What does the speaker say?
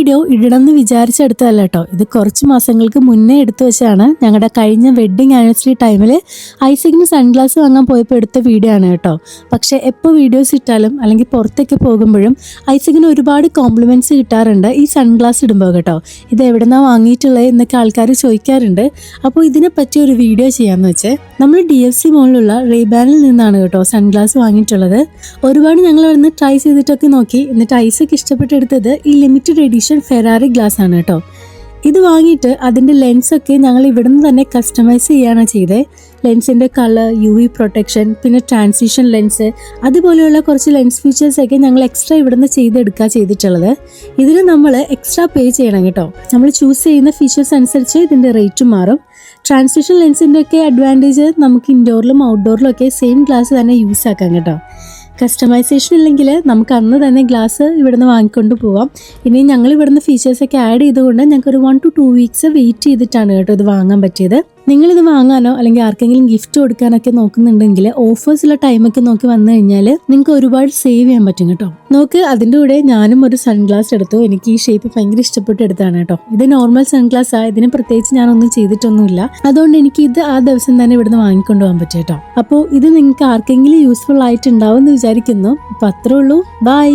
Video ഇടണമെന്ന് വിചാരിച്ചെടുത്തതല്ല കേട്ടോ. ഇത് കുറച്ച് മാസങ്ങൾക്ക് മുന്നേ എടുത്തു വെച്ചാണ്. ഞങ്ങളുടെ കഴിഞ്ഞ വെഡ്ഡിങ് ആനിവേഴ്സറി ടൈമിൽ ഐസക്കിന് സൺഗ്ലാസ് വാങ്ങാൻ പോയപ്പോൾ എടുത്ത വീഡിയോ ആണ് കേട്ടോ. പക്ഷേ എപ്പോൾ വീഡിയോസ് ഇട്ടാലും അല്ലെങ്കിൽ പുറത്തേക്ക് പോകുമ്പോഴും ഐസക്കിന് ഒരുപാട് കോംപ്ലിമെൻറ്റ്സ് കിട്ടാറുണ്ട് ഈ സൺഗ്ലാസ് ഇടുമ്പോൾ കേട്ടോ. ഇത് എവിടെന്നാണ് വാങ്ങിയിട്ടുള്ളത് എന്നൊക്കെ ആൾക്കാർ ചോദിക്കാറുണ്ട്. അപ്പോൾ ഇതിനെപ്പറ്റി ഒരു വീഡിയോ ചെയ്യാമെന്ന് വെച്ച് നമ്മൾ DFC മോളിലുള്ള റേബാനിൽ നിന്നാണ് കേട്ടോ സൺഗ്ലാസ് വാങ്ങിയിട്ടുള്ളത്. ഒരുപാട് ഞങ്ങൾ അവിടുന്ന് ട്രൈ ചെയ്തിട്ടൊക്കെ നോക്കി. എന്നിട്ട് ഐസക്ക് ഇഷ്ടപ്പെട്ടെടുത്തത് ഈ ലിമിറ്റഡ് എഡിഷൻ ഫെറാറി ഗ്ലാസ് ആണ് കേട്ടോ. ഇത് വാങ്ങിയിട്ട് അതിൻ്റെ ലെൻസൊക്കെ ഞങ്ങൾ ഇവിടുന്ന് തന്നെ കസ്റ്റമൈസ് ചെയ്യാണ് ചെയ്തത്. ലെൻസിൻ്റെ കളർ, UV പ്രൊട്ടക്ഷൻ, പിന്നെ ട്രാൻസിഷൻ ലെൻസ്, അതുപോലെയുള്ള കുറച്ച് ലെൻസ് ഫീച്ചേഴ്സൊക്കെ ഞങ്ങൾ എക്സ്ട്രാ ഇവിടുന്ന് ചെയ്തിട്ടുള്ളത്. ഇതിന് നമ്മൾ എക്സ്ട്രാ പേ ചെയ്യണം കേട്ടോ. നമ്മൾ ചൂസ് ചെയ്യുന്ന ഫീച്ചേഴ്സ് അനുസരിച്ച് ഇതിൻ്റെ റേറ്റ് മാറും. ട്രാൻസിഷൻ ലെൻസിൻ്റെ ഒക്കെ അഡ്വാൻറ്റേജ് നമുക്ക് ഇൻഡോറിലും ഔട്ട്ഡോറിലും ഒക്കെ സെയിം ഗ്ലാസ് തന്നെ യൂസ് ആക്കാം കേട്ടോ. കസ്റ്റമൈസേഷൻ ഇല്ലെങ്കിൽ നമുക്ക് അന്ന് തന്നെ ഗ്ലാസ് ഇവിടുന്ന് വാങ്ങിക്കൊണ്ട് പോവാം. ഇനി ഞങ്ങൾ ഇവിടുന്ന് ഫീച്ചേഴ്സൊക്കെ ആഡ് ചെയ്തുകൊണ്ട് ഞങ്ങൾക്കൊരു 1 to 2 weeks വെയിറ്റ് ചെയ്തിട്ടാണ് കേട്ടോ ഇത് വാങ്ങാൻ പറ്റിയത്. നിങ്ങളിത് വാങ്ങാനോ അല്ലെങ്കിൽ ആർക്കെങ്കിലും ഗിഫ്റ്റ് കൊടുക്കാനൊക്കെ നോക്കുന്നുണ്ടെങ്കിൽ ഓഫേഴ്സുള്ള ടൈമൊക്കെ നോക്കി വന്നു കഴിഞ്ഞാൽ നിങ്ങൾക്ക് ഒരുപാട് സേവ് ചെയ്യാൻ പറ്റും കേട്ടോ. നോക്ക്, അതിൻ്റെ കൂടെ ഞാനും ഒരു സൺഗ്ലാസ് എടുത്തു. എനിക്ക് ഈ ഷേപ്പ് ഭയങ്കര ഇഷ്ടപ്പെട്ട് എടുത്താണ് കേട്ടോ. ഇത് നോർമൽ സൺഗ്ലാസ് ആണ്. ഇതിന് പ്രത്യേകിച്ച് ഞാനൊന്നും ചെയ്തിട്ടൊന്നുമില്ല. അതുകൊണ്ട് എനിക്ക് ഇത് ആ ദിവസം തന്നെ ഇവിടുന്ന് വാങ്ങിക്കൊണ്ട് പോകാൻ പറ്റും കേട്ടോ. അപ്പോൾ ഇത് നിങ്ങൾക്ക് ആർക്കെങ്കിലും യൂസ്ഫുൾ ആയിട്ടുണ്ടാവും എന്ന് വിചാരിക്കുന്നു. അപ്പോൾ അത്രേ ഉള്ളൂ. ബൈ.